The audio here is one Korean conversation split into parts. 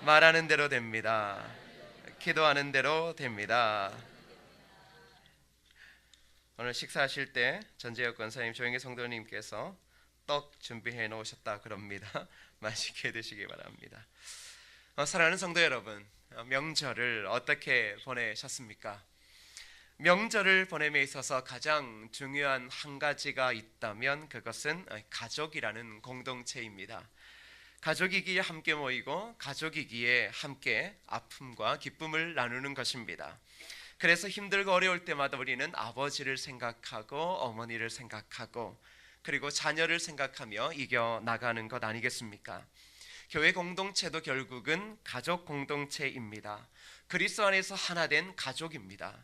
말하는 대로 됩니다. 기도하는 대로 됩니다. 오늘 식사하실 때 전재혁 권사님, 조영희 성도님께서 떡 준비해 놓으셨다 그럽니다. 맛있게 드시기 바랍니다. 사랑하는 성도 여러분, 명절을 어떻게 보내셨습니까? 명절을 보냄에 있어서 가장 중요한 한 가지가 있다면 그것은 가족이라는 공동체입니다. 가족이기에 함께 모이고 가족이기에 함께 아픔과 기쁨을 나누는 것입니다. 그래서 힘들고 어려울 때마다 우리는 아버지를 생각하고 어머니를 생각하고 그리고 자녀를 생각하며 이겨나가는 것 아니겠습니까? 교회 공동체도 결국은 가족 공동체입니다. 그리스도 안에서 하나 된 가족입니다.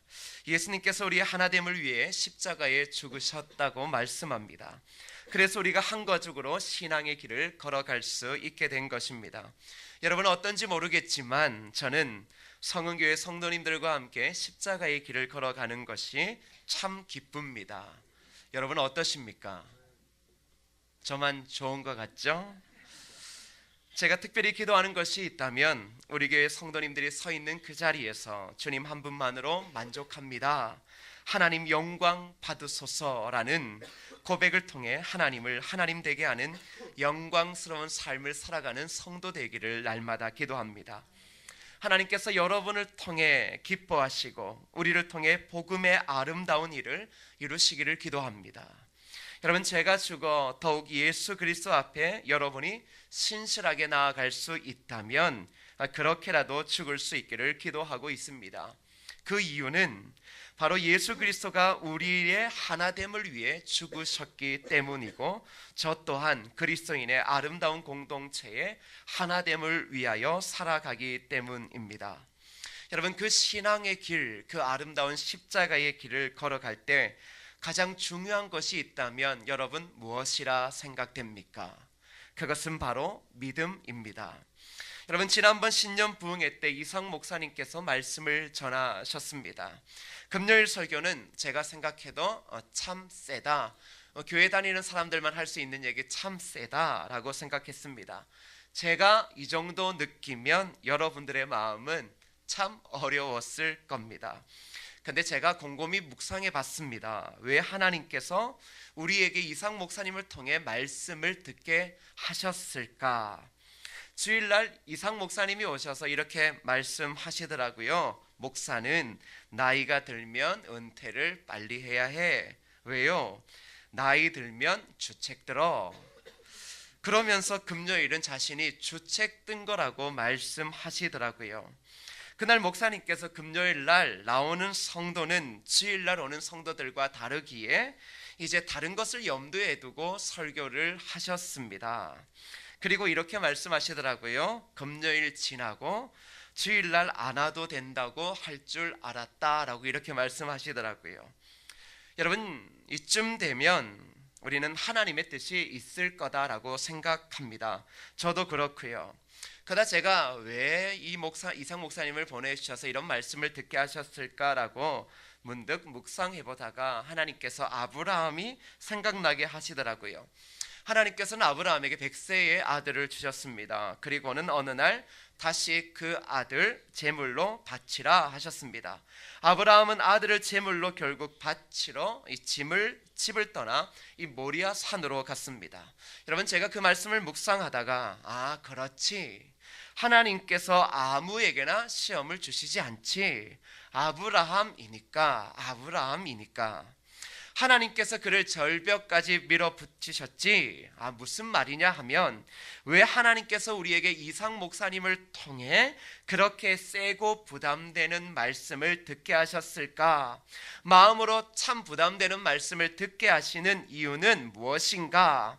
예수님께서 우리의 하나됨을 위해 십자가에 죽으셨다고 말씀합니다. 그래서 우리가 한 가족으로 신앙의 길을 걸어갈 수 있게 된 것입니다. 여러분 어떤지 모르겠지만 저는 성은교회 성도님들과 함께 십자가의 길을 걸어가는 것이 참 기쁩니다. 여러분 어떠십니까? 저만 좋은 것 같죠? 제가 특별히 기도하는 것이 있다면 우리 교회 성도님들이 서 있는 그 자리에서 주님 한 분만으로 만족합니다, 하나님 영광 받으소서라는 고백을 통해 하나님을 하나님 되게 하는 영광스러운 삶을 살아가는 성도 되기를 날마다 기도합니다. 하나님께서 여러분을 통해 기뻐하시고 우리를 통해 복음의 아름다운 일을 이루시기를 기도합니다. 여러분 제가 죽어 더욱 예수 그리스도 앞에 여러분이 신실하게 나아갈 수 있다면 그렇게라도 죽을 수 있기를 기도하고 있습니다. 그 이유는 바로 예수 그리스도가 우리의 하나됨을 위해 죽으셨기 때문이고 저 또한 그리스도인의 아름다운 공동체의 하나됨을 위하여 살아가기 때문입니다. 여러분 그 신앙의 길, 그 아름다운 십자가의 길을 걸어갈 때 가장 중요한 것이 있다면 여러분 무엇이라 생각됩니까? 그것은 바로 믿음입니다. 여러분 지난번 신년 부흥회 때 이상 목사님께서 말씀을 전하셨습니다. 금요일 설교는 제가 생각해도 참 세다, 교회 다니는 사람들만 할 수 있는 얘기 참 세다라고 생각했습니다. 제가 이 정도 느끼면 여러분들의 마음은 참 어려웠을 겁니다. 근데 제가 곰곰이 묵상해 봤습니다. 왜 하나님께서 우리에게 이상 목사님을 통해 말씀을 듣게 하셨을까? 주일날 이상 목사님이 오셔서 이렇게 말씀하시더라고요. 목사는 나이가 들면 은퇴를 빨리 해야 해. 왜요? 나이 들면 주책 들어. 그러면서 금요일은 자신이 주책 든 거라고 말씀하시더라고요. 그날 목사님께서 금요일날 나오는 성도는 주일날 오는 성도들과 다르기에 이제 다른 것을 염두에 두고 설교를 하셨습니다. 그리고 이렇게 말씀하시더라고요. 금요일 지나고 주일날 안 와도 된다고 할 줄 알았다라고 이렇게 말씀하시더라고요. 여러분 이쯤 되면 우리는 하나님의 뜻이 있을 거다라고 생각합니다. 저도 그렇고요. 그러나 제가 왜 이상 목사님을 보내주셔서 이런 말씀을 듣게 하셨을까라고 문득 묵상해보다가 하나님께서 아브라함이 생각나게 하시더라고요. 하나님께서는 아브라함에게 100세의 아들을 주셨습니다. 그리고는 어느 날 다시 그 아들 제물로 바치라 하셨습니다. 아브라함은 아들을 제물로 결국 바치러 이 집을 떠나 이 모리아 산으로 갔습니다. 여러분 제가 그 말씀을 묵상하다가 그렇지, 하나님께서 아무에게나 시험을 주시지 않지. 아브라함이니까 하나님께서 그를 절벽까지 밀어붙이셨지. 무슨 말이냐 하면 왜 하나님께서 우리에게 이상 목사님을 통해 그렇게 세고 부담되는 말씀을 듣게 하셨을까? 마음으로 참 부담되는 말씀을 듣게 하시는 이유는 무엇인가?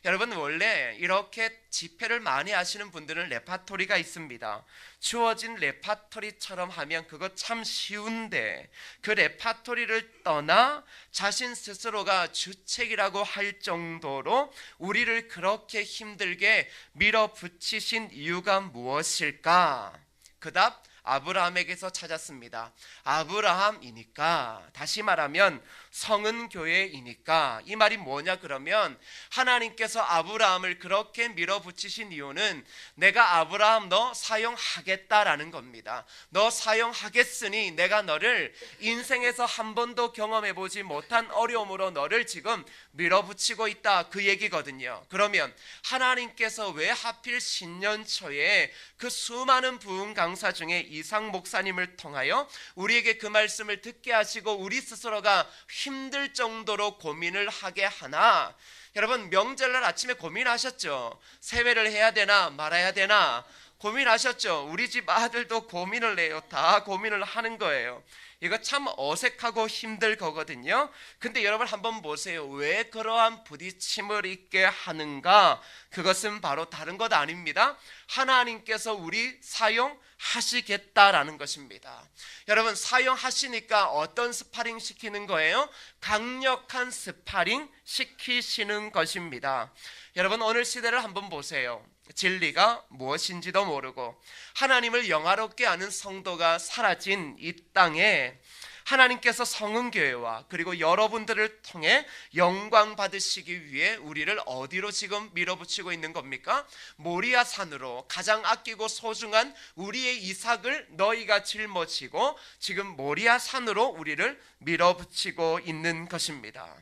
여러분 원래 이렇게 집회를 많이 하시는 분들은 레파토리가 있습니다. 주어진 레파토리처럼 하면 그거 참 쉬운데 그 레파토리를 떠나 자신 스스로가 주책이라고 할 정도로 우리를 그렇게 힘들게 밀어붙이신 이유가 무엇일까? 그 답 아브라함에게서 찾았습니다. 아브라함이니까, 다시 말하면 성은 교회이니까. 이 말이 뭐냐 그러면 하나님께서 아브라함을 그렇게 밀어붙이신 이유는 내가 아브라함 너 사용하겠다라는 겁니다. 너 사용하겠으니 내가 너를 인생에서 한 번도 경험해보지 못한 어려움으로 너를 지금 밀어붙이고 있다, 그 얘기거든요. 그러면 하나님께서 왜 하필 신년초에 그 수많은 부흥 강사 중에 이상 목사님을 통하여 우리에게 그 말씀을 듣게 하시고 우리 스스로가 힘들 정도로 고민을 하게 하나? 여러분, 명절날 아침에 고민하셨죠? 세배를 해야 되나 말아야 되나 고민하셨죠? 우리 집 아들도 고민을 해요. 다 고민을 하는 거예요. 이거 참 어색하고 힘들 거거든요. 근데 여러분 한번 보세요. 왜 그러한 부딪힘을 있게 하는가? 그것은 바로 다른 것 아닙니다. 하나님께서 우리 사용하시겠다라는 것입니다. 여러분, 사용하시니까 어떤 스파링 시키는 거예요? 강력한 스파링 시키시는 것입니다. 여러분, 오늘 시대를 한번 보세요. 진리가 무엇인지도 모르고 하나님을 영화롭게 아는 성도가 사라진 이 땅에 하나님께서 성은교회와 그리고 여러분들을 통해 영광 받으시기 위해 우리를 어디로 지금 밀어붙이고 있는 겁니까? 모리아 산으로, 가장 아끼고 소중한 우리의 이삭을 너희가 짊어지고 지금 모리아 산으로 우리를 밀어붙이고 있는 것입니다.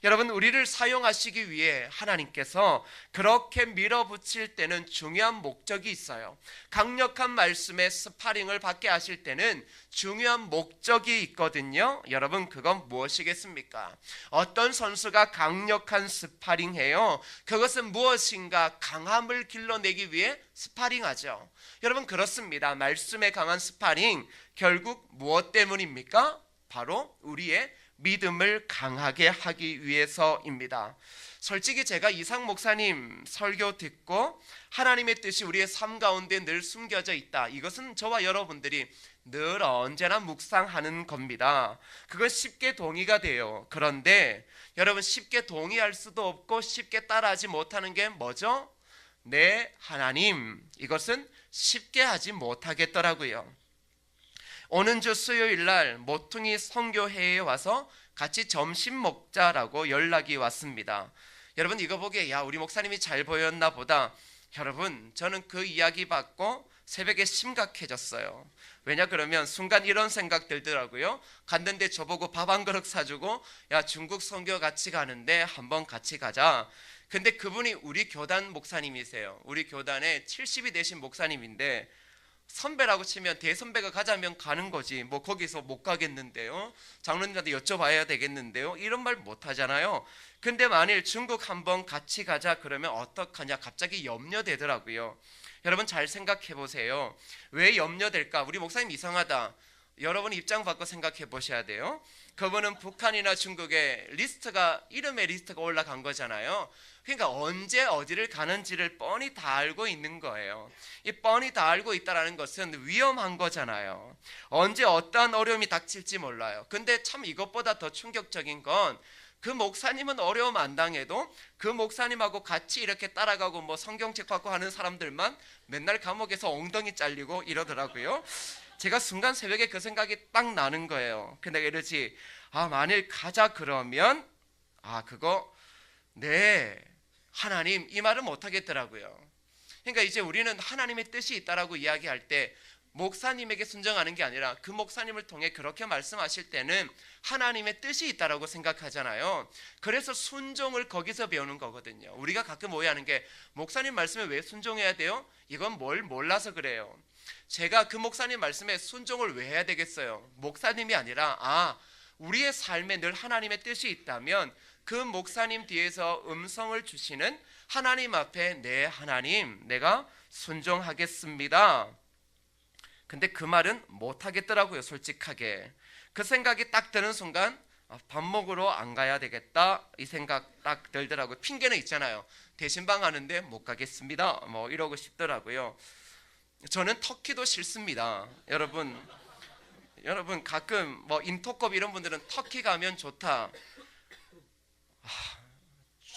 여러분, 우리를 사용하시기 위해 하나님께서 그렇게 밀어붙일 때는 중요한 목적이 있어요. 강력한 말씀의 스파링을 받게 하실 때는 중요한 목적이 있거든요. 여러분, 그건 무엇이겠습니까? 어떤 선수가 강력한 스파링해요? 그것은 무엇인가 강함을 길러내기 위해 스파링하죠. 여러분, 그렇습니다. 말씀에 강한 스파링, 결국 무엇 때문입니까? 바로 우리의 믿음을 강하게 하기 위해서입니다. 솔직히 제가 이상 목사님 설교 듣고 하나님의 뜻이 우리의 삶 가운데 늘 숨겨져 있다, 이것은 저와 여러분들이 늘 언제나 묵상하는 겁니다. 그건 쉽게 동의가 돼요. 그런데 여러분, 쉽게 동의할 수도 없고 쉽게 따라하지 못하는 게 뭐죠? 네, 하나님, 이것은 쉽게 하지 못하겠더라고요. 오는 주 수요일 날 모퉁이 선교회에 와서 같이 점심 먹자라고 연락이 왔습니다. 여러분, 이거 보기에 야, 우리 목사님이 잘 보였나 보다. 여러분, 저는 그 이야기 받고 새벽에 심각해졌어요. 왜냐 그러면 순간 이런 생각 들더라고요. 갔는데 저보고 밥 한 그릇 사주고 야, 중국 선교 같이 가는데 한번 같이 가자. 근데 그분이 우리 교단 목사님이세요. 우리 교단에 70이 되신 목사님인데 선배라고 치면 대선배가 가자면 가는 거지, 뭐 거기서 못 가겠는데요, 장로님한테 여쭤봐야 되겠는데요, 이런 말 못 하잖아요. 근데 만일 중국 한번 같이 가자 그러면 어떡하냐 갑자기 염려되더라고요. 여러분, 잘 생각해 보세요. 왜 염려될까? 우리 목사님 이상하다. 여러분 입장 바꿔 생각해 보셔야 돼요. 그분은 북한이나 중국에 이름의 리스트가 올라간 거잖아요. 그러니까 언제 어디를 가는지를 뻔히 다 알고 있는 거예요. 이 뻔히 다 알고 있다는 것은 위험한 거잖아요. 언제 어떠한 어려움이 닥칠지 몰라요. 근데 참 이것보다 더 충격적인 건 그 목사님은 어려움 안 당해도 그 목사님하고 같이 이렇게 따라가고 뭐 성경책 받고 하는 사람들만 맨날 감옥에서 엉덩이 잘리고 이러더라고요. 제가 순간 새벽에 그 생각이 딱 나는 거예요. 근데 이러지, 만일 가자 그러면 그거 네, 하나님, 이 말은 못 하겠더라고요. 그러니까 이제 우리는 하나님의 뜻이 있다라고 이야기할 때 목사님에게 순종하는 게 아니라 그 목사님을 통해 그렇게 말씀하실 때는 하나님의 뜻이 있다라고 생각하잖아요. 그래서 순종을 거기서 배우는 거거든요. 우리가 가끔 오해하는 게 목사님 말씀에 왜 순종해야 돼요? 이건 뭘 몰라서 그래요. 제가 그 목사님 말씀에 순종을 왜 해야 되겠어요? 목사님이 아니라 우리의 삶에 늘 하나님의 뜻이 있다면 그 목사님 뒤에서 음성을 주시는 하나님 앞에 네, 하나님, 내가 순종하겠습니다. 근데 그 말은 못 하겠더라고요. 솔직하게 그 생각이 딱 드는 순간 밥 먹으러 안 가야 되겠다, 이 생각 딱 들더라고요. 핑계는 있잖아요. 대신방 하는데 못 가겠습니다, 뭐 이러고 싶더라고요. 저는 터키도 싫습니다. 여러분 가끔 뭐 인터컵 이런 분들은 터키 가면 좋다.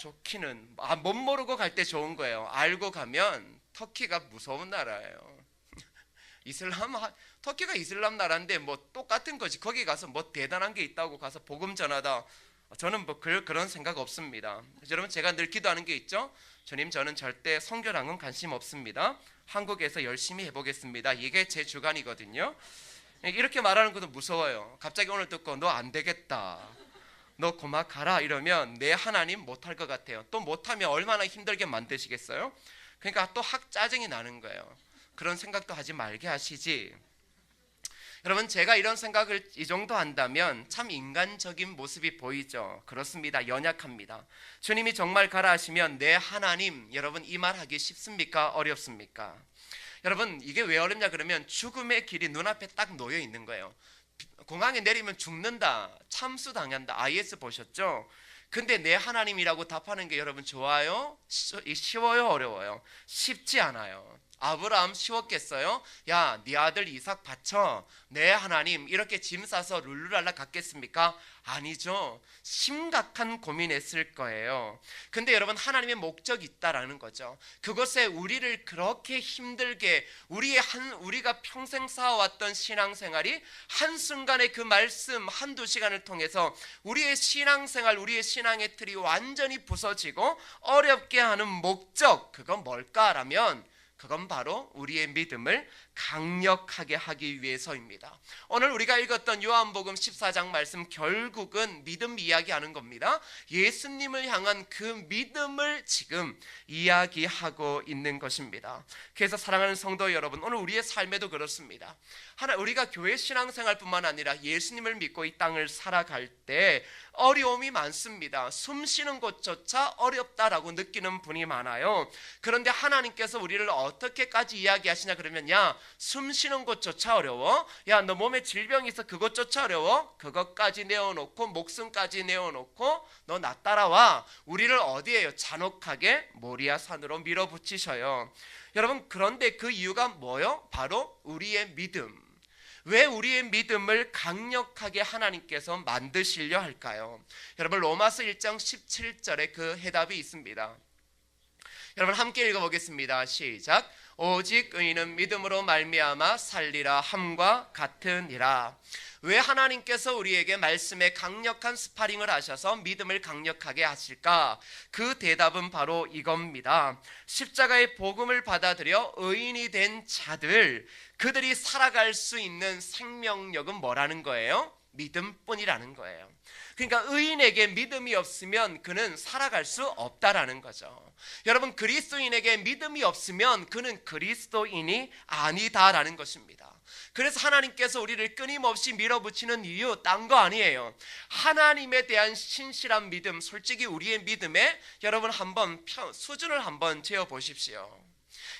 좋기는 못 모르고 갈 때 좋은 거예요. 알고 가면 터키가 무서운 나라예요. 터키가 이슬람 나라인데 뭐 똑같은 거지. 거기 가서 뭐 대단한 게 있다고 가서 복음 전하다. 저는 뭐 그런 생각 없습니다. 여러분, 제가 늘 기도하는 게 있죠. 주님, 저는 절대 선교랑은 관심 없습니다. 한국에서 열심히 해보겠습니다. 이게 제 주관이거든요. 이렇게 말하는 것도 무서워요. 갑자기 오늘 듣고 너 안 되겠다, 너 그만 가라 이러면 내 하나님 못할 것 같아요. 또 못하면 얼마나 힘들게 만드시겠어요? 그러니까 또 짜증이 나는 거예요. 그런 생각도 하지 말게 하시지. 여러분, 제가 이런 생각을 이 정도 한다면 참 인간적인 모습이 보이죠. 그렇습니다. 연약합니다. 주님이 정말 가라 하시면 내 하나님, 여러분, 이 말 하기 쉽습니까? 어렵습니까? 여러분, 이게 왜 어렵냐 그러면 죽음의 길이 눈앞에 딱 놓여 있는 거예요. 공항에 내리면 죽는다, 참수당한다. IS 보셨죠? 근데 내 하나님이라고 답하는 게 여러분 좋아요? 쉬워요? 어려워요? 쉽지 않아요. 아브라함 쉬웠겠어요? 야, 네 아들 이삭 바쳐, 내 하나님 이렇게 짐 싸서 룰루랄라 갔겠습니까? 아니죠. 심각한 고민했을 거예요. 근데 여러분, 하나님의 목적이 있다라는 거죠. 그것에 우리를 그렇게 힘들게 우리가 평생 쌓아왔던 신앙생활이 한순간에 그 말씀 한두 시간을 통해서 우리의 신앙생활, 우리의 신앙의 틀이 완전히 부서지고 어렵게 하는 목적, 그건 뭘까라면 그건 바로 우리의 믿음을 강력하게 하기 위해서입니다. 오늘 우리가 읽었던 요한복음 14장 말씀, 결국은 믿음 이야기하는 겁니다. 예수님을 향한 그 믿음을 지금 이야기하고 있는 것입니다. 그래서 사랑하는 성도 여러분, 오늘 우리의 삶에도 그렇습니다. 우리가 교회 신앙생활뿐만 아니라 예수님을 믿고 이 땅을 살아갈 때 어려움이 많습니다. 숨 쉬는 것조차 어렵다라고 느끼는 분이 많아요. 그런데 하나님께서 우리를 어떻게까지 이야기하시냐 그러면, 야, 숨 쉬는 것조차 어려워? 야, 너 몸에 질병이 있어, 그것조차 어려워? 그것까지 내어놓고, 목숨까지 내어놓고 너 나 따라와. 우리를 어디에요? 잔혹하게 모리아 산으로 밀어붙이셔요. 여러분, 그런데 그 이유가 뭐요? 바로 우리의 믿음. 왜 우리의 믿음을 강력하게 하나님께서 만드시려 할까요? 여러분, 로마서 1장 17절에 그 해답이 있습니다. 여러분, 함께 읽어보겠습니다. 시작. 오직 의인은 믿음으로 말미암아 살리라 함과 같으니라. 왜 하나님께서 우리에게 말씀에 강력한 스파링을 하셔서 믿음을 강력하게 하실까? 그 대답은 바로 이겁니다. 십자가의 복음을 받아들여 의인이 된 자들, 그들이 살아갈 수 있는 생명력은 뭐라는 거예요? 믿음뿐이라는 거예요. 그러니까 의인에게 믿음이 없으면 그는 살아갈 수 없다라는 거죠. 여러분, 그리스도인에게 믿음이 없으면 그는 그리스도인이 아니다라는 것입니다. 그래서 하나님께서 우리를 끊임없이 밀어붙이는 이유 딴 거 아니에요. 하나님에 대한 신실한 믿음, 솔직히 우리의 믿음에 여러분 한번 수준을 한번 재어보십시오.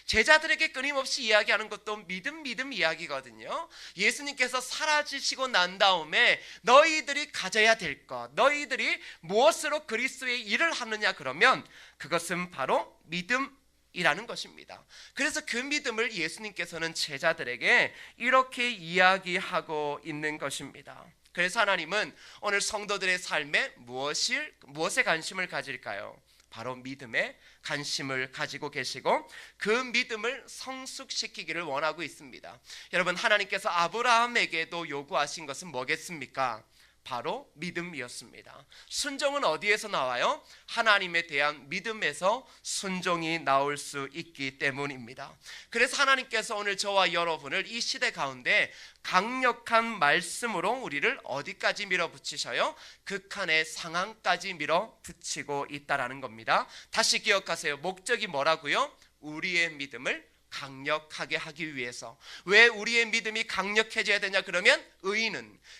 제자들에게 끊임없이 이야기하는 것도 믿음 이야기거든요. 예수님께서 사라지시고 난 다음에 너희들이 가져야 될 것, 너희들이 무엇으로 그리스도의 일을 하느냐 그러면 그것은 바로 믿음이라는 것입니다. 그래서 그 믿음을 예수님께서는 제자들에게 이렇게 이야기하고 있는 것입니다. 그래서 하나님은 오늘 성도들의 삶에 무엇에 관심을 가질까요? 바로 믿음에 관심을 가지고 계시고 그 믿음을 성숙시키기를 원하고 있습니다. 여러분, 하나님께서 아브라함에게도 요구하신 것은 뭐겠습니까? 바로 믿음이었습니다. 순종은 어디에서 나와요? 하나님에 대한 믿음에서 순종이 나올 수 있기 때문입니다. 그래서 하나님께서 오늘 저와 여러분을 이 시대 가운데 강력한 말씀으로 우리를 어디까지 밀어붙이셔요? 극한의 상황까지 밀어붙이고 있다라는 겁니다. 다시 기억하세요. 목적이 뭐라고요? 우리의 믿음을 강력하게 하기 위해서. 왜 우리의 믿음이 강력해져야 되냐 그러면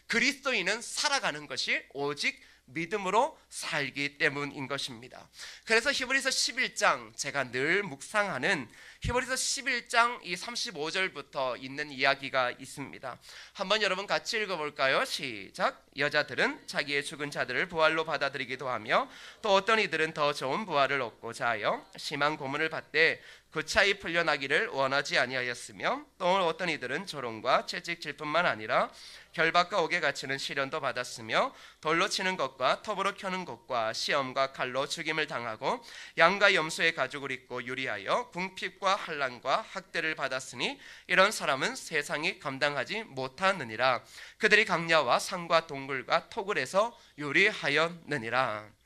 그리스도인은 살아가는 것이 오직 믿음으로 살기 때문인 것입니다. 그래서 히브리서 11장, 제가 늘 묵상하는 히브리서 11장 이 35절부터 있는 이야기가 있습니다. 한번 여러분 같이 읽어볼까요? 시작. 여자들은 자기의 죽은 자들을 부활로 받아들이기도 하며 또 어떤 이들은 더 좋은 부활을 얻고자 하여 심한 고문을 받되 구차히 풀려나기를 원하지 아니하였으며 또 어떤 이들은 조롱과 채찍질뿐만 아니라 결박과 옥에 갇히는 시련도 받았으며 돌로 치는 것과 톱으로 켜는 것과 시험과 칼로 죽임을 당하고 양과 염소의 가죽을 입고 유리하여 궁핍과 환난과 학대를 받았으니 이런 사람은 세상이 감당하지 못하느니라. 그들이 강야와 산과 동굴과 토굴에서 유리하였느니라.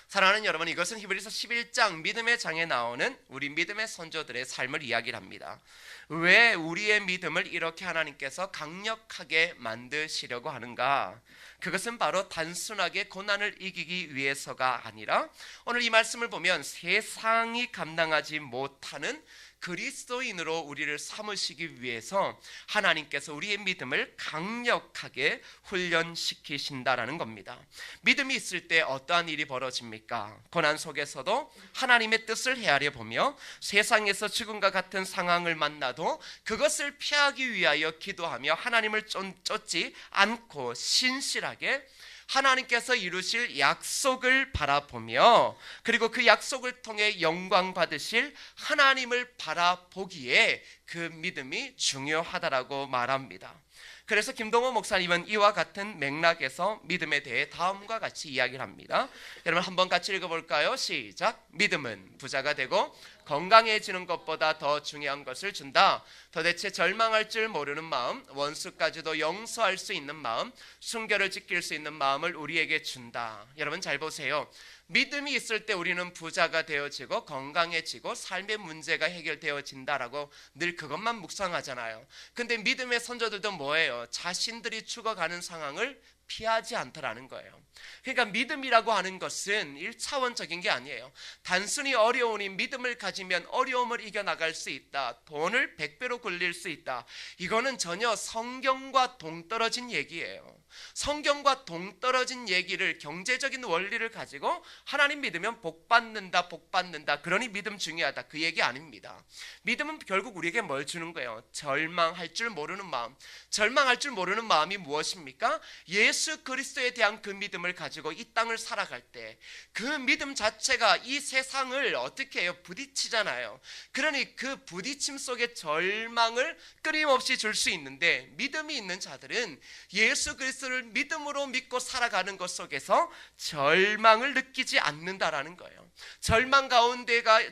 사랑하는 여러분, 이것은 히브리서 11장 믿음의 장에 나오는 우리 믿음의 선조들의 삶을 이야기를 합니다. 왜 우리의 믿음을 이렇게 하나님께서 강력하게 만드시려고 하는가? 그것은 바로 단순하게 고난을 이기기 위해서가 아니라 오늘 이 말씀을 보면 세상이 감당하지 못하는 그리스도인으로 우리를 삼으시기 위해서 하나님께서 우리의 믿음을 강력하게 훈련시키신다라는 겁니다. 믿음이 있을 때 어떠한 일이 벌어집니까? 고난 속에서도 하나님의 뜻을 헤아려 보며 세상에서 죽음과 같은 상황을 만나도 그것을 피하기 위하여 기도하며 하나님을 쫓지 않고 신실하게 하나님께서 이루실 약속을 바라보며 그리고 그 약속을 통해 영광 받으실 하나님을 바라보기에 그 믿음이 중요하다라고 말합니다. 그래서 김동호 목사님은 이와 같은 맥락에서 믿음에 대해 다음과 같이 이야기를 합니다. 여러분 한번 같이 읽어볼까요? 시작. 믿음은 부자가 되고 건강해지는 것보다 더 중요한 것을 준다. 도대체 절망할 줄 모르는 마음, 원수까지도 용서할 수 있는 마음, 순결을 지킬 수 있는 마음을 우리에게 준다. 여러분 잘 보세요. 믿음이 있을 때 우리는 부자가 되어지고 건강해지고 삶의 문제가 해결되어진다라고 늘 그것만 묵상하잖아요. 근데 믿음의 선조들도 뭐예요? 자신들이 죽어가는 상황을 피하지 않더라는 거예요. 그러니까 믿음이라고 하는 것은 1차원적인 게 아니에요. 단순히 어려우니 믿음을 가지면 어려움을 이겨나갈 수 있다. 돈을 100배로 굴릴 수 있다. 이거는 전혀 성경과 동떨어진 얘기예요. 성경과 동떨어진 얘기를, 경제적인 원리를 가지고 하나님 믿으면 복 받는다 그러니 믿음 중요하다, 그 얘기 아닙니다. 믿음은 결국 우리에게 뭘 주는 거예요? 절망할 줄 모르는 마음. 절망할 줄 모르는 마음이 무엇입니까? 예수 그리스도에 대한 그 믿음을 가지고 이 땅을 살아갈 때 그 믿음 자체가 이 세상을 어떻게 해요? 부딪히잖아요. 그러니 그 부딪힘 속에 절망을 끊임없이 줄 수 있는데, 믿음이 있는 자들은 예수 그리스도를 믿음으로 믿고 살아가는 것 속에서 절망을 느끼지 않는다라는 거예요.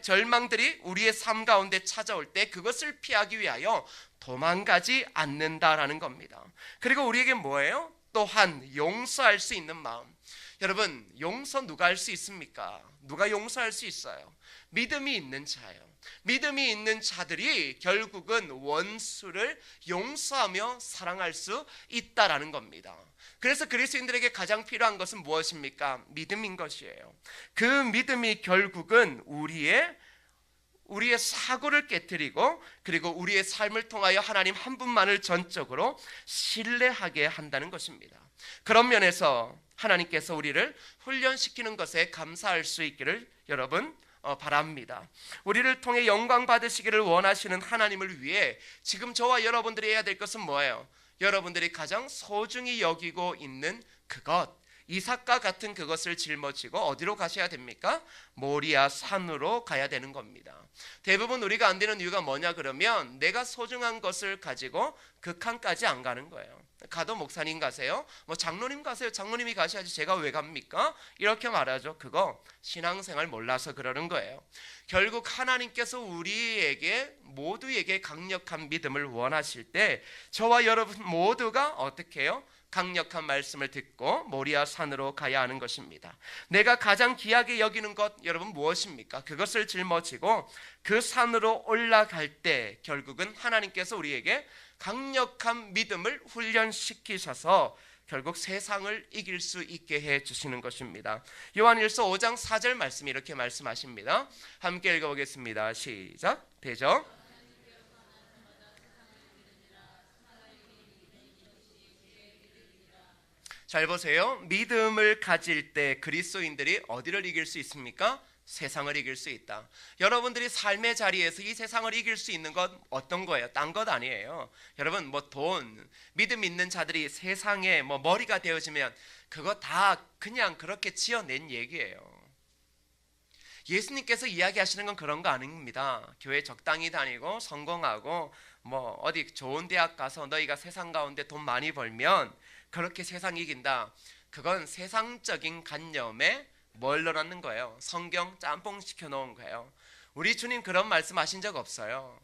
절망들이 우리의 삶 가운데 찾아올 때 그것을 피하기 위하여 도망가지 않는다라는 겁니다. 그리고 우리에게 뭐예요? 또한 용서할 수 있는 마음. 여러분, 용서 누가 할 수 있습니까? 누가 용서할 수 있어요? 믿음이 있는 자예요. 믿음이 있는 자들이 결국은 원수를 용서하며 사랑할 수 있다라는 겁니다. 그래서 그리스도인들에게 가장 필요한 것은 무엇입니까? 믿음인 것이에요. 그 믿음이 결국은 우리의 사고를 깨트리고 그리고 우리의 삶을 통하여 하나님 한 분만을 전적으로 신뢰하게 한다는 것입니다. 그런 면에서 하나님께서 우리를 훈련시키는 것에 감사할 수 있기를 여러분 바랍니다. 우리를 통해 영광 받으시기를 원하시는 하나님을 위해 지금 저와 여러분들이 해야 될 것은 뭐예요? 여러분들이 가장 소중히 여기고 있는 그것, 이삭과 같은 그것을 짊어지고 어디로 가셔야 됩니까? 모리아 산으로 가야 되는 겁니다. 대부분 우리가 안 되는 이유가 뭐냐 그러면 내가 소중한 것을 가지고 극한까지 안 가는 거예요. 가도 목사님 가세요? 뭐 장로님 가세요? 장로님이 가셔야지 제가 왜 갑니까? 이렇게 말하죠. 그거 신앙생활 몰라서 그러는 거예요. 결국 하나님께서 우리에게 모두에게 강력한 믿음을 원하실 때 저와 여러분 모두가 어떻게 해요? 강력한 말씀을 듣고 모리아 산으로 가야 하는 것입니다. 내가 가장 귀하게 여기는 것 여러분 무엇입니까? 그것을 짊어지고 그 산으로 올라갈 때 결국은 하나님께서 우리에게 강력한 믿음을 훈련시키셔서 결국 세상을 이길 수 있게 해주시는 것입니다. 요한일서 5장 4절 말씀이 이렇게 말씀하십니다. 함께 읽어보겠습니다. 시작. 되죠? 잘 보세요. 믿음을 가질 때 그리스도인들이 어디를 이길 수 있습니까? 세상을 이길 수 있다. 여러분들이 삶의 자리에서 이 세상을 이길 수 있는 것 어떤 거예요? 딴 것 아니에요. 여러분 돈, 믿음 있는 자들이 세상에 머리가 되어지면 그거 다 그냥 그렇게 지어낸 얘기예요. 예수님께서 이야기하시는 건 그런 거 아닙니다. 교회 적당히 다니고 성공하고 뭐 어디 좋은 대학 가서 너희가 세상 가운데 돈 많이 벌면 그렇게 세상 이긴다. 그건 세상적인 관념에 뭘 넣어놓는 거예요. 성경 짬뽕 시켜놓은 거예요. 우리 주님 그런 말씀하신 적 없어요.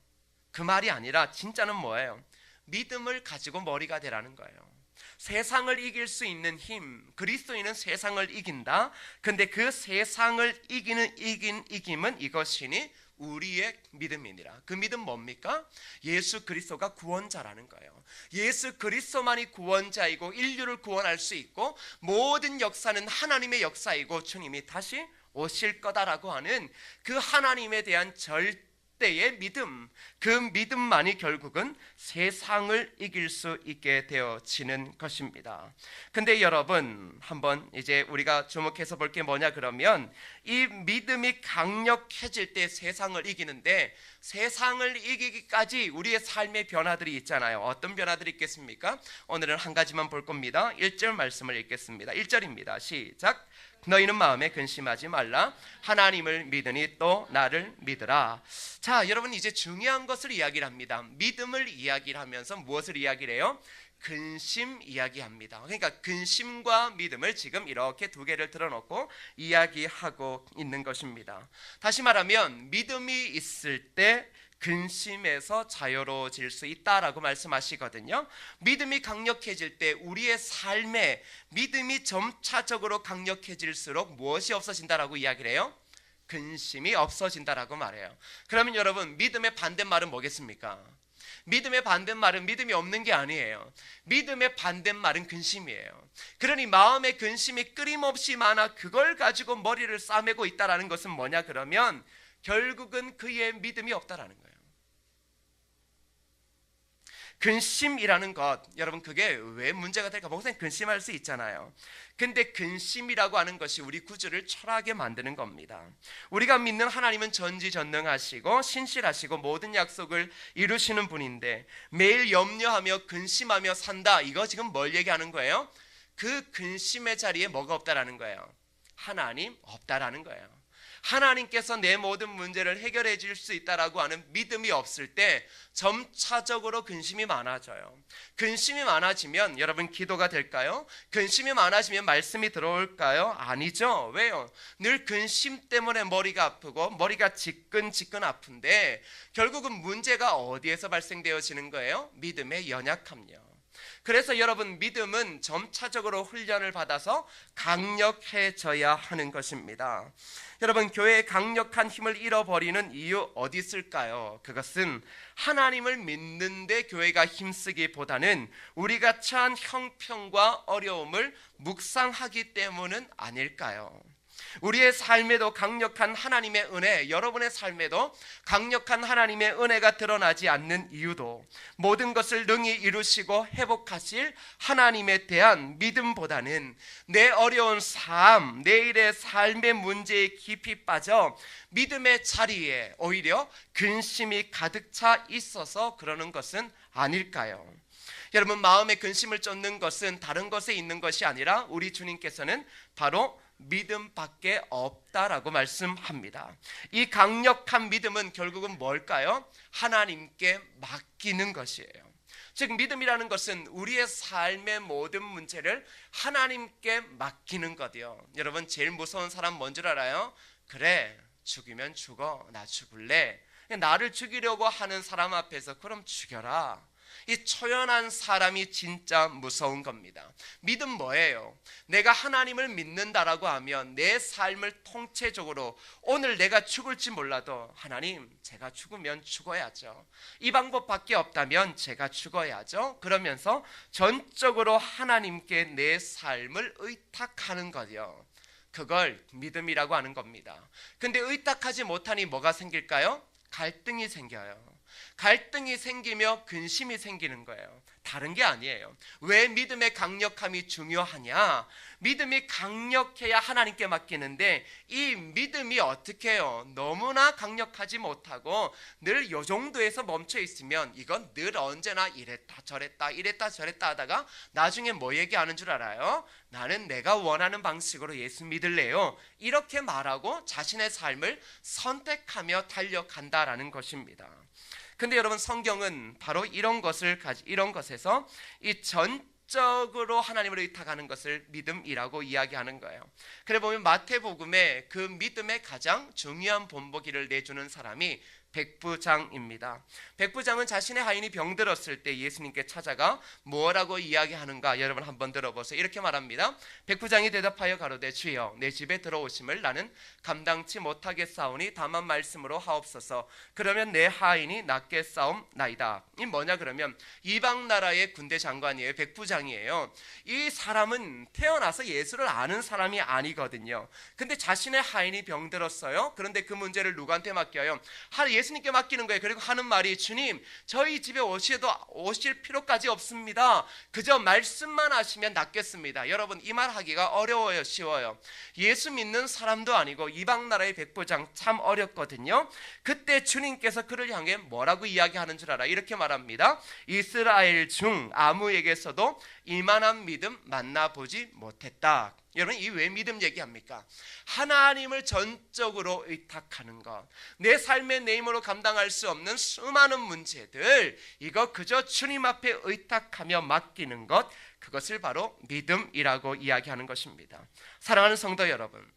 그 말이 아니라 진짜는 뭐예요? 믿음을 가지고 머리가 되라는 거예요. 세상을 이길 수 있는 힘, 그리스도인은 세상을 이긴다. 근데 그 세상을 이김은 이것이니 우리의 믿음이니라. 그 믿음 뭡니까? 예수 그리스도가 구원자라는 거예요. 예수 그리스도만이 구원자이고 인류를 구원할 수 있고 모든 역사는 하나님의 역사이고 주님이 다시 오실 거다라고 하는 그 하나님에 대한 절대의 믿음, 그 믿음만이 결국은 세상을 이길 수 있게 되어지는 것입니다. 근데 여러분, 한번 이제 우리가 주목해서 볼 게 뭐냐 그러면 이 믿음이 강력해질 때 세상을 이기는데, 세상을 이기기까지 우리의 삶의 변화들이 있잖아요. 어떤 변화들이 있겠습니까? 오늘은 한 가지만 볼 겁니다. 1절 말씀을 읽겠습니다. 1절입니다. 시작. 너희는 마음에 근심하지 말라. 하나님을 믿으니 또 나를 믿으라. 자, 여러분, 이제 중요한 것을 이야기를 합니다. 믿음을 이야기를 하면서 무엇을 이야기를 해요? 근심 이야기합니다. 그러니까 근심과 믿음을 지금 이렇게 두 개를 들어놓고 이야기하고 있는 것입니다. 다시 말하면 믿음이 있을 때 근심에서 자유로워질 수 있다라고 말씀하시거든요. 믿음이 강력해질 때 우리의 삶에 믿음이 점차적으로 강력해질수록 무엇이 없어진다라고 이야기를 해요? 근심이 없어진다라고 말해요. 그러면 여러분, 믿음의 반대말은 뭐겠습니까? 믿음의 반대말은 믿음이 없는 게 아니에요. 믿음의 반대말은 근심이에요. 그러니 마음의 근심이 끊임없이 많아 그걸 가지고 머리를 싸매고 있다라는 것은 뭐냐 그러면 결국은 그의 믿음이 없다라는 거예요. 근심이라는 것, 여러분, 그게 왜 문제가 될까? 목사님 근심할 수 있잖아요. 근데 근심이라고 하는 것이 우리 구주를 초라하게 만드는 겁니다. 우리가 믿는 하나님은 전지전능하시고 신실하시고 모든 약속을 이루시는 분인데 매일 염려하며 근심하며 산다. 이거 지금 뭘 얘기하는 거예요? 그 근심의 자리에 뭐가 없다라는 거예요? 하나님 없다라는 거예요. 하나님께서 내 모든 문제를 해결해 줄 수 있다라고 하는 믿음이 없을 때 점차적으로 근심이 많아져요. 근심이 많아지면 여러분 기도가 될까요? 근심이 많아지면 말씀이 들어올까요? 아니죠. 왜요? 늘 근심 때문에 머리가 아프고 머리가 지끈지끈 아픈데 결국은 문제가 어디에서 발생되어지는 거예요? 믿음의 연약함이요. 그래서 여러분, 믿음은 점차적으로 훈련을 받아서 강력해져야 하는 것입니다. 여러분, 교회의 강력한 힘을 잃어버리는 이유 어디 있을까요? 그것은 하나님을 믿는데 교회가 힘쓰기보다는 우리가 처한 형편과 어려움을 묵상하기 때문은 아닐까요? 우리의 삶에도 강력한 하나님의 은혜, 여러분의 삶에도 강력한 하나님의 은혜가 드러나지 않는 이유도 모든 것을 능히 이루시고 회복하실 하나님에 대한 믿음보다는 내 어려운 삶, 내일의 삶의 문제에 깊이 빠져 믿음의 자리에 오히려 근심이 가득 차 있어서 그러는 것은 아닐까요? 여러분, 마음에 근심을 쫓는 것은 다른 것에 있는 것이 아니라 우리 주님께서는 바로 믿음밖에 없다라고 말씀합니다. 이 강력한 믿음은 결국은 뭘까요? 하나님께 맡기는 것이에요. 즉 믿음이라는 것은 우리의 삶의 모든 문제를 하나님께 맡기는 것이요. 여러분, 제일 무서운 사람 뭔 줄 알아요? 그래, 죽이면 죽어, 나 죽을래. 나를 죽이려고 하는 사람 앞에서 그럼 죽여라. 이 초연한 사람이 진짜 무서운 겁니다. 믿음 뭐예요? 내가 하나님을 믿는다라고 하면 내 삶을 통째적으로 오늘 내가 죽을지 몰라도 하나님, 제가 죽으면 죽어야죠. 이 방법밖에 없다면 제가 죽어야죠. 그러면서 전적으로 하나님께 내 삶을 의탁하는 거죠. 그걸 믿음이라고 하는 겁니다. 근데 의탁하지 못하니 뭐가 생길까요? 갈등이 생겨요. 갈등이 생기며 근심이 생기는 거예요. 다른 게 아니에요. 왜 믿음의 강력함이 중요하냐? 믿음이 강력해야 하나님께 맡기는데 이 믿음이 어떻게 해요? 너무나 강력하지 못하고 늘 요 정도에서 멈춰 있으면 이건 늘 언제나 이랬다 저랬다 하다가 나중에 뭐 얘기하는 줄 알아요? 나는 내가 원하는 방식으로 예수 믿을래요. 이렇게 말하고 자신의 삶을 선택하며 달려간다라는 것입니다. 근데 여러분, 성경은 바로 이런 것에서 이 전적으로 하나님을 의탁하는 것을 믿음이라고 이야기하는 거예요. 그래 보면 마태복음에 그 믿음의 가장 중요한 본보기를 내주는 사람이 백부장입니다. 백부장은 자신의 하인이 병들었을 때 예수님께 찾아가 뭐라고 이야기하는가 여러분 한번 들어보세요. 이렇게 말합니다. 백부장이 대답하여 가로되 주여 내 집에 들어오심을 나는 감당치 못하겠사오니 다만 말씀으로 하옵소서. 그러면 내 하인이 낫게 싸움나이다. 이 뭐냐 그러면 이방 나라의 군대 장관이에요. 백부장이에요. 이 사람은 태어나서 예수를 아는 사람이 아니거든요. 근데 자신의 하인이 병들었어요. 그런데 그 문제를 누구한테 맡겨요? 예수님께 맡기는 거예요. 그리고 하는 말이 주님 저희 집에 오실 필요까지 없습니다. 그저 말씀만 하시면 낫겠습니다. 여러분 이 말 하기가 어려워요 쉬워요? 예수 믿는 사람도 아니고 이방 나라의 백부장 참 어렵거든요. 그때 주님께서 그를 향해 뭐라고 이야기하는 줄 알아? 이렇게 말합니다. 이스라엘 중 아무에게서도 이만한 믿음 만나보지 못했다. 여러분 이 왜 믿음 얘기합니까? 하나님을 전적으로 의탁하는 것, 내 삶에 내 힘으로 감당할 수 없는 수많은 문제들, 이거 그저 주님 앞에 의탁하며 맡기는 것, 그것을 바로 믿음이라고 이야기하는 것입니다. 사랑하는 성도 여러분,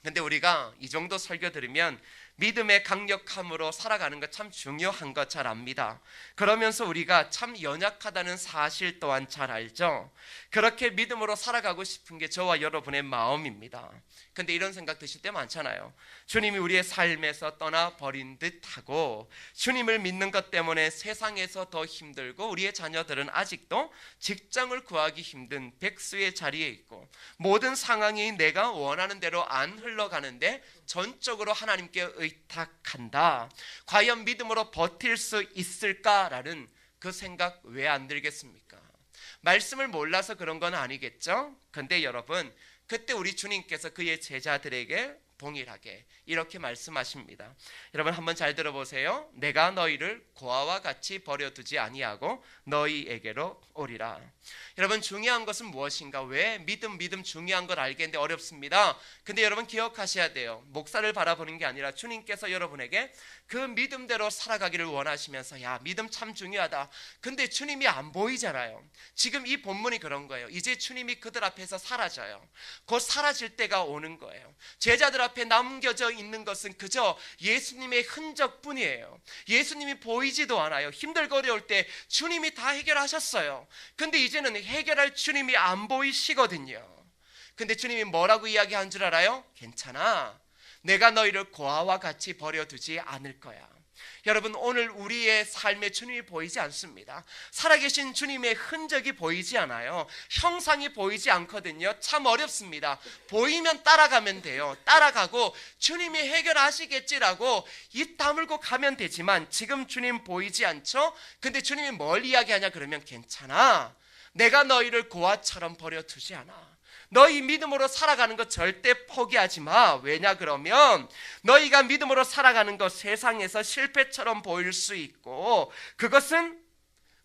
근데 우리가 이 정도 설교 들으면 믿음의 강력함으로 살아가는 것 참 중요한 것 잘 압니다. 그러면서 우리가 참 연약하다는 사실 또한 잘 알죠. 그렇게 믿음으로 살아가고 싶은 게 저와 여러분의 마음입니다. 근데 이런 생각 드실 때 많잖아요. 주님이 우리의 삶에서 떠나버린 듯하고 주님을 믿는 것 때문에 세상에서 더 힘들고 우리의 자녀들은 아직도 직장을 구하기 힘든 백수의 자리에 있고 모든 상황이 내가 원하는 대로 안 흘러가는데 전적으로 하나님께 의탁한다. 과연 믿음으로 버틸 수 있을까라는 그 생각 왜 안 들겠습니까? 말씀을 몰라서 그런 건 아니겠죠? 근데 여러분 그때 우리 주님께서 그의 제자들에게 동일하게 이렇게 말씀하십니다. 여러분 한번 잘 들어보세요. 내가 너희를 고아와 같이 버려두지 아니하고 너희에게로 오리라. 여러분 중요한 것은 무엇인가? 왜 믿음 중요한 걸 알겠는데 어렵습니다. 근데 여러분 기억하셔야 돼요. 목사를 바라보는 게 아니라 주님께서 여러분에게 그 믿음대로 살아가기를 원하시면서 야 믿음 참 중요하다. 근데 주님이 안 보이잖아요. 지금 이 본문이 그런 거예요. 이제 주님이 그들 앞에서 사라져요. 곧 사라질 때가 오는 거예요. 제자들 앞에 남겨져 있는 것은 그저 예수님의 흔적뿐이에요. 예수님이 보이지도 않아요. 힘들고 어려울 때 주님이 다 해결하셨어요. 근데 이제는 해결할 주님이 안 보이시거든요. 근데 주님이 뭐라고 이야기한 줄 알아요? 괜찮아. 내가 너희를 고아와 같이 버려두지 않을 거야. 여러분 오늘 우리의 삶에 주님이 보이지 않습니다. 살아계신 주님의 흔적이 보이지 않아요. 형상이 보이지 않거든요. 참 어렵습니다. 보이면 따라가면 돼요. 따라가고 주님이 해결하시겠지라고 입 다물고 가면 되지만 지금 주님 보이지 않죠? 근데 주님이 뭘 이야기하냐 그러면 괜찮아. 내가 너희를 고아처럼 버려두지 않아. 너희 믿음으로 살아가는 것 절대 포기하지 마. 왜냐 그러면 너희가 믿음으로 살아가는 것 세상에서 실패처럼 보일 수 있고 그것은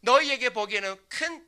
너희에게 보기에는 큰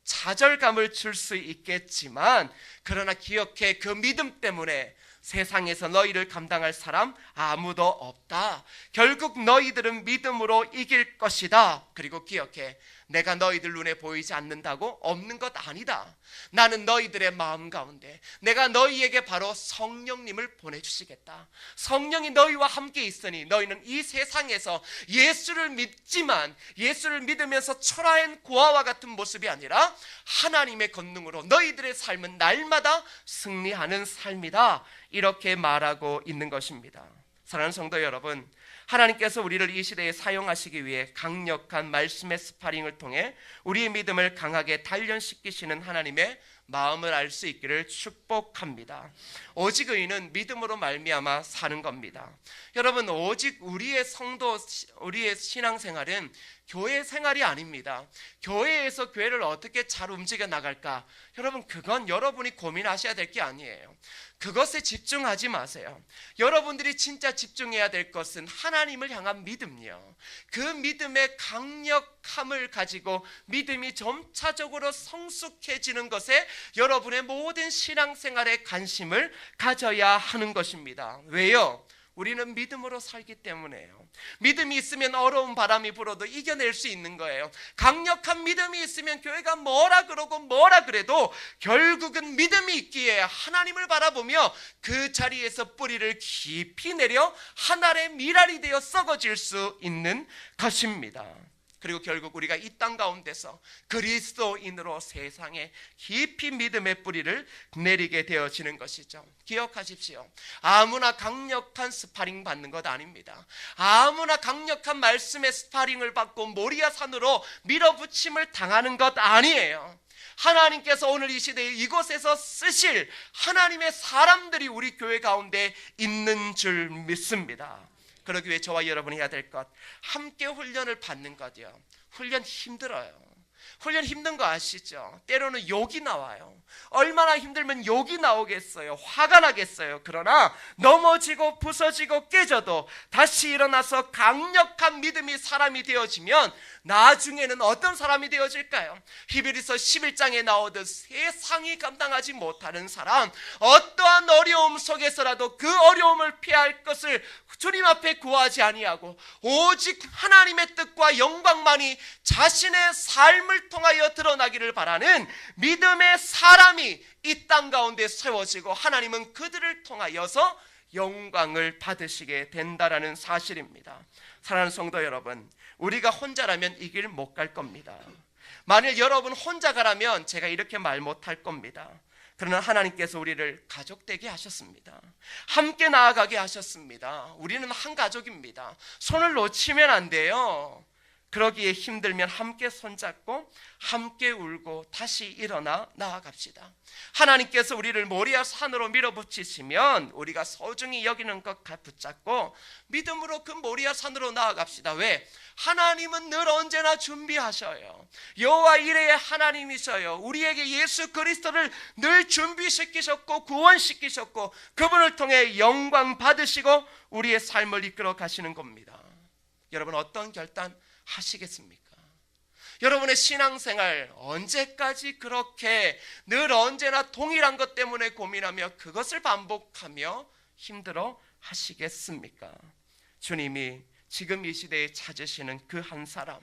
좌절감을 줄 수 있겠지만 그러나 기억해 그 믿음 때문에 세상에서 너희를 감당할 사람 아무도 없다. 결국 너희들은 믿음으로 이길 것이다. 그리고 기억해 내가 너희들 눈에 보이지 않는다고 없는 것 아니다. 나는 너희들의 마음 가운데 내가 너희에게 바로 성령님을 보내주시겠다. 성령이 너희와 함께 있으니 너희는 이 세상에서 예수를 믿지만 예수를 믿으면서 초라한 고아와 같은 모습이 아니라 하나님의 권능으로 너희들의 삶은 날마다 승리하는 삶이다. 이렇게 말하고 있는 것입니다. 사랑하는 성도 여러분, 하나님께서 우리를 이 시대에 사용하시기 위해 강력한 말씀의 스파링을 통해 우리의 믿음을 강하게 단련시키시는 하나님의 마음을 알 수 있기를 축복합니다. 오직 의인은 믿음으로 말미암아 사는 겁니다. 여러분, 오직 우리의 성도, 우리의 신앙생활은 교회 생활이 아닙니다. 교회에서 교회를 어떻게 잘 움직여 나갈까? 여러분, 그건 여러분이 고민하셔야 될 게 아니에요. 그것에 집중하지 마세요. 여러분들이 진짜 집중해야 될 것은 하나님을 향한 믿음이요. 그 믿음의 강력함을 가지고 믿음이 점차적으로 성숙해지는 것에 여러분의 모든 신앙생활에 관심을 가져야 하는 것입니다. 왜요? 우리는 믿음으로 살기 때문에요. 믿음이 있으면 어려운 바람이 불어도 이겨낼 수 있는 거예요. 강력한 믿음이 있으면 교회가 뭐라 그러고 뭐라 그래도 결국은 믿음이 있기에 하나님을 바라보며 그 자리에서 뿌리를 깊이 내려 한 알의 밀알이 되어 썩어질 수 있는 것입니다. 그리고 결국 우리가 이 땅 가운데서 그리스도인으로 세상에 깊이 믿음의 뿌리를 내리게 되어지는 것이죠. 기억하십시오. 아무나 강력한 스파링 받는 것 아닙니다. 아무나 강력한 말씀의 스파링을 받고 모리아 산으로 밀어붙임을 당하는 것 아니에요. 하나님께서 오늘 이 시대에 이곳에서 쓰실 하나님의 사람들이 우리 교회 가운데 있는 줄 믿습니다. 그러기 위해 저와 여러분이 해야 될 것, 함께 훈련을 받는 것이요. 훈련 힘들어요. 훈련 힘든 거 아시죠? 때로는 욕이 나와요. 얼마나 힘들면 욕이 나오겠어요. 화가 나겠어요. 그러나 넘어지고 부서지고 깨져도 다시 일어나서 강력한 믿음이 사람이 되어지면 나중에는 어떤 사람이 되어질까요? 히브리서 11장에 나오듯 세상이 감당하지 못하는 사람, 어떠한 어려움 속에서라도 그 어려움을 피할 것을 주님 앞에 구하지 아니하고 오직 하나님의 뜻과 영광만이 자신의 삶을 통하여 드러나기를 바라는 믿음의 사람이 이 땅 가운데 세워지고 하나님은 그들을 통하여서 영광을 받으시게 된다라는 사실입니다. 사랑하는 성도 여러분, 우리가 혼자라면 이 길 못 갈 겁니다. 만일 여러분 혼자 가라면 제가 이렇게 말 못할 겁니다. 그러나 하나님께서 우리를 가족되게 하셨습니다. 함께 나아가게 하셨습니다. 우리는 한 가족입니다. 손을 놓치면 안 돼요. 그러기에 힘들면 함께 손잡고 함께 울고 다시 일어나 나아갑시다. 하나님께서 우리를 모리아 산으로 밀어붙이시면 우리가 소중히 여기는 것 붙잡고 믿음으로 그 모리아 산으로 나아갑시다. 왜? 하나님은 늘 언제나 준비하셔요. 여호와 이레의 하나님이셔요. 우리에게 예수 그리스도를 늘 준비시키셨고 구원시키셨고 그분을 통해 영광 받으시고 우리의 삶을 이끌어 가시는 겁니다. 여러분, 어떤 결단 하시겠습니까? 여러분의 신앙생활 언제까지 그렇게 늘 언제나 동일한 것 때문에 고민하며 그것을 반복하며 힘들어 하시겠습니까? 주님이 지금 이 시대에 찾으시는 그 한 사람,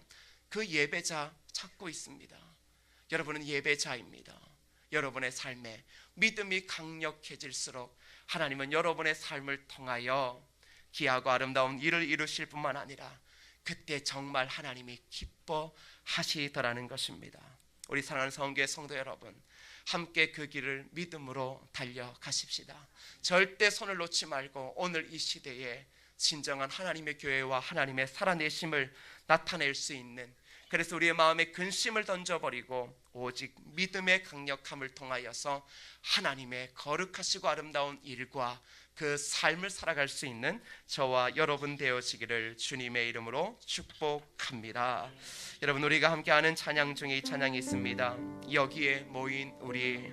그 예배자 찾고 있습니다. 여러분은 예배자입니다. 여러분의 삶에 믿음이 강력해질수록 하나님은 여러분의 삶을 통하여 귀하고 아름다운 일을 이루실 뿐만 아니라 그때 정말 하나님이 기뻐하시더라는 것입니다. 우리 사랑하는 성교회 성도 여러분, 함께 그 길을 믿음으로 달려가십시다. 절대 손을 놓지 말고 오늘 이 시대에 진정한 하나님의 교회와 하나님의 살아내심을 나타낼 수 있는, 그래서 우리의 마음에 근심을 던져버리고 오직 믿음의 강력함을 통하여서 하나님의 거룩하시고 아름다운 일과 그 삶을 살아갈 수 있는 저와 여러분 되어지기를 주님의 이름으로 축복합니다. 여러분, 우리가 함께하는 찬양 중에 이 찬양이 있습니다. 여기에 모인 우리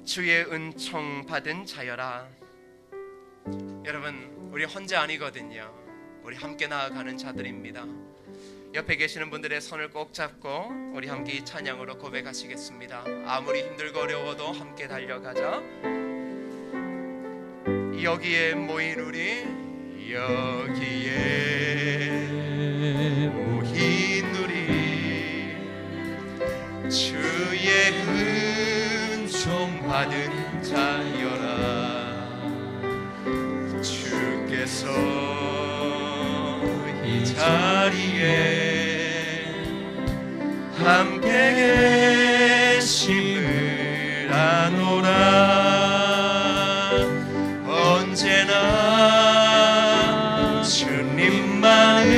주의 은총 받은 자여라. 여러분, 우리 혼자 아니거든요. 우리 함께 나아가는 자들입니다. 옆에 계시는 분들의 손을 꼭 잡고 우리 함께 이 찬양으로 고백하시겠습니다. 아무리 힘들고 어려워도 함께 달려가자. 여기에 모인 우리, 여기에 모인 우리, 주의 은총 받은 자여라. 주께서 이 자리에 함께 계심을 아노라. 언제나 주님만을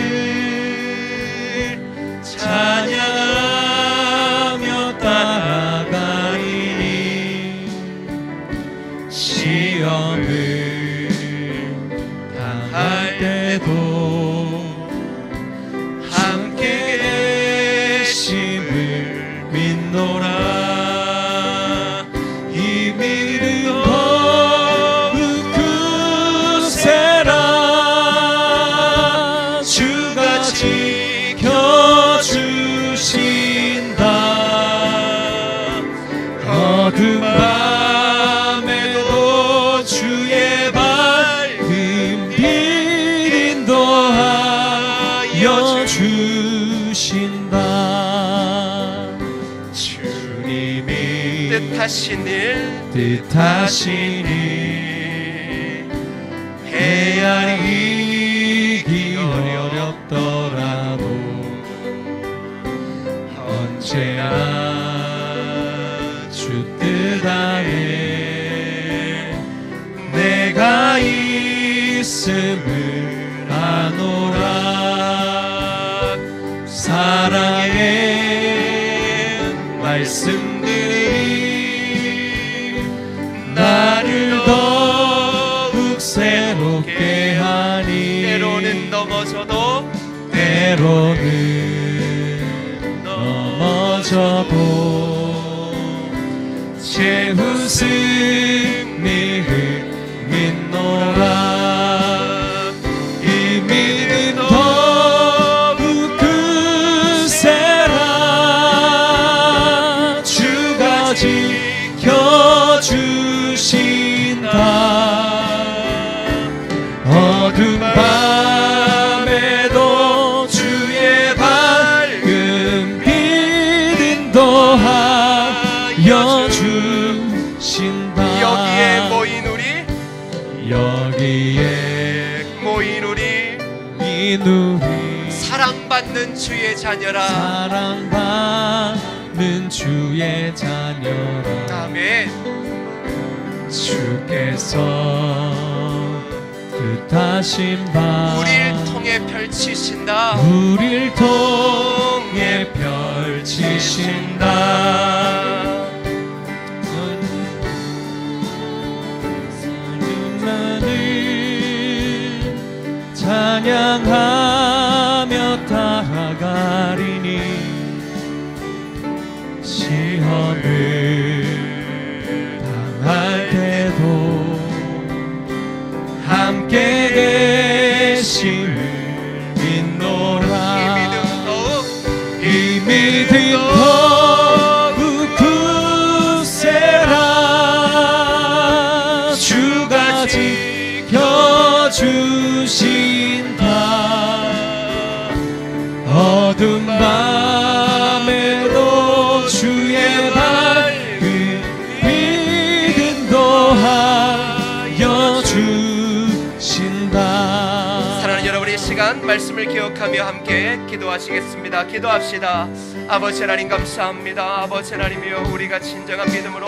찬양하며 따라 주신다. 주님이 뜻하신 일 헤아리기 어렵더라도 언제나 주 뜻 안에 내가 있음을 아노라. 사랑의 말씀들이 나를 더욱 새롭게 하니 때로는 넘어져도 제 웃음을 믿노라. 이 믿음 더욱 크세라. 주가 지켜주신다. 어두운 밤에도 주의 밝은 빛 인도하여 주신다. 여기에 모인 우리 사랑받는 주의 자녀라. 사랑받는 주의 자녀라. 아멘. 주께서 뜻하신 바 우리를 통해 펼치신다. 우리를 통해 펼치신다. 찬양하며 따라가리니 시험을 당할 때도 함께 계심을 믿노라. 이 믿음 더욱 굳세라. 주가 지켜주신다. 어두운 밤에도 주의 밝은 빛 인도하여 주신다. 사랑하는 여러분, 이 시간 말씀을 기억하며 함께 기도하시겠습니다. 기도합시다. 아버지 하나님 감사합니다. 아버지 하나님이여, 우리가 진정한 믿음으로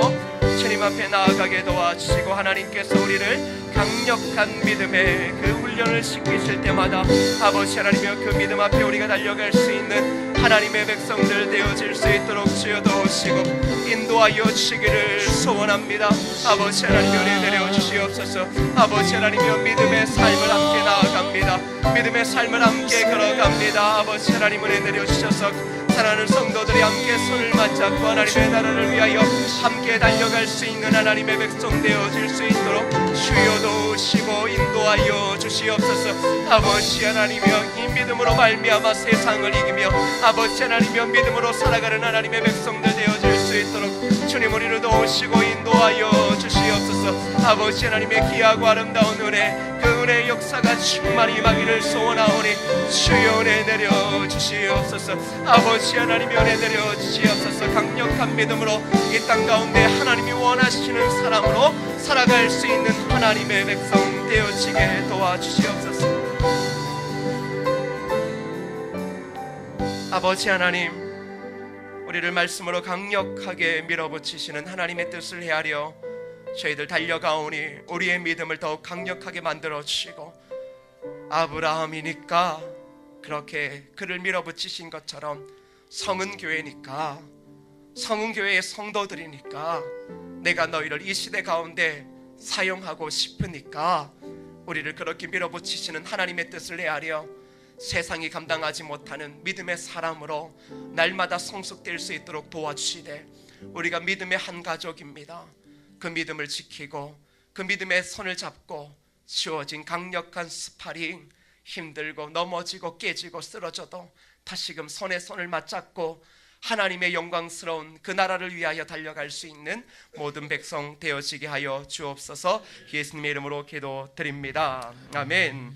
주님 앞에 나아가게 도와주시고 하나님께서 우리를 강력한 믿음의 그 훈련을 시키실 때마다 아버지 하나님이여, 그 믿음 앞에 우리가 달려갈 수 있는 하나님의 백성들 되어질 수 있도록 주여 도우시고 인도하여 주시기를 소원합니다. 아버지 하나님이여, 은혜 내려 주시옵소서. 아버지 하나님이여, 믿음의 삶을 함께 나아갑니다. 믿음의 삶을 함께 걸어갑니다. 아버지 하나님, 은혜 내려 주셔서 사랑하는 성도들이 함께 손을 맞잡고 하나님의 나라를 위하여 함께 달려갈 수 있는 하나님의 백성 되어질 수 있도록 주여 도우시고 인도하여 주시옵소서. 아버지 하나님이여, 이 믿음으로 말미암아 세상을 이기며 아버지 하나님이여, 믿음으로 살아가는 하나님의 백성들 되어질 수 있도록 주님 우리를 도우시고 인도하여 주시옵소서. 아버지 하나님의 귀하고 아름다운 은혜, 그 은혜의 역사가 충만히 임하기를 소원하오니 주여 은혜 내려 주시옵소서. 아버지 하나님이 은혜 내려 주시옵소서. 강력한 믿음으로 이 땅 가운데 하나님이 원하시는 사람으로 살아갈 수 있는 하나님의 백성 되어지게 도와주시옵소서. 아버지 하나님, 우리를 말씀으로 강력하게 밀어붙이시는 하나님의 뜻을 헤아려 저희들 달려가오니 우리의 믿음을 더욱 강력하게 만들어 주시고, 아브라함이니까 그렇게 그를 밀어붙이신 것처럼 성은교회니까, 성은교회의 성도들이니까 내가 너희를 이 시대 가운데 사용하고 싶으니까 우리를 그렇게 밀어붙이시는 하나님의 뜻을 헤아려 세상이 감당하지 못하는 믿음의 사람으로 날마다 성숙될 수 있도록 도와주시되, 우리가 믿음의 한 가족입니다. 그 믿음을 지키고 그 믿음의 손을 잡고 씌워진 강력한 스파링, 힘들고 넘어지고 깨지고 쓰러져도 다시금 손에 손을 맞잡고 하나님의 영광스러운 그 나라를 위하여 달려갈 수 있는 모든 백성 되어지게 하여 주옵소서. 예수님의 이름으로 기도드립니다. 아멘.